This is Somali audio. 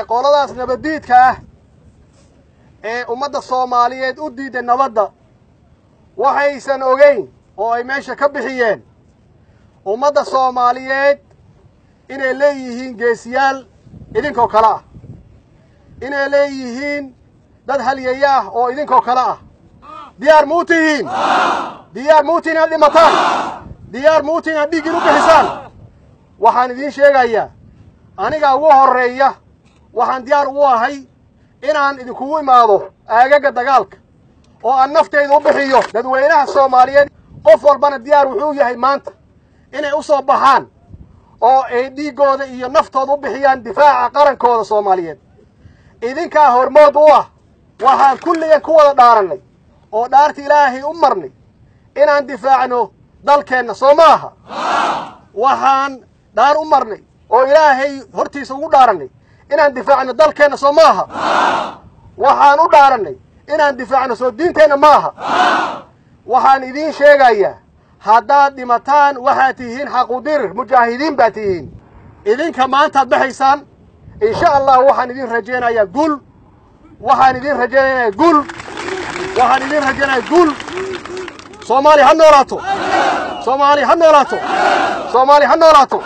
qoladaas nabadiidka ah ee ummadda Soomaaliyeed u diiday nabadda waxaysan ogeyn oo ay meesha ka bixiyeen ummadda Soomaaliyeed inay leeyihiin geesiyaal idinkoo kala ah inay leeyihiin dad halyeeya ah oo idinkoo kala ah diyaar muutiin aad dhimataan diyaar muutiin aad dhiig u bixisaan waxaan idin sheegayaa aniga ugu horeeya waxaan diyaar u ahay inaan idinku imaado aagaga dagaalka oo aan naftayda u bixiyo dadweynaha Soomaaliyeed qof walbana diyaar wuxuu yahay maanta inay u soo baxaan oo ay dhiigooda iyo naftooda u bixiyaan difaaca qarankooda Soomaaliyeed idinka hormood u ah waxaan kulligan ku wada dhaaranay oo dhaarti Ilaahay u marnay inaan difaacno dalkeena Soomaaliya waxaan dhaar u marnay oo Ilaahay hortiisa ugu dhaaranay inaan difaacno dalkeena Soomaaliya waxaan u dhaaranay inaan difaacno soo diinteena maaha waxaan idin sheegayaa haddaad dhimataan waxaad tihiin xaquudir mujaahidiin baad tihiin idinka maanta baxaysaan insha Allah waxaan idin rajaynayaa guul waxaan idin rajaynayaa guul Soomaaliya ha noolaato Soomaaliya ha noolaato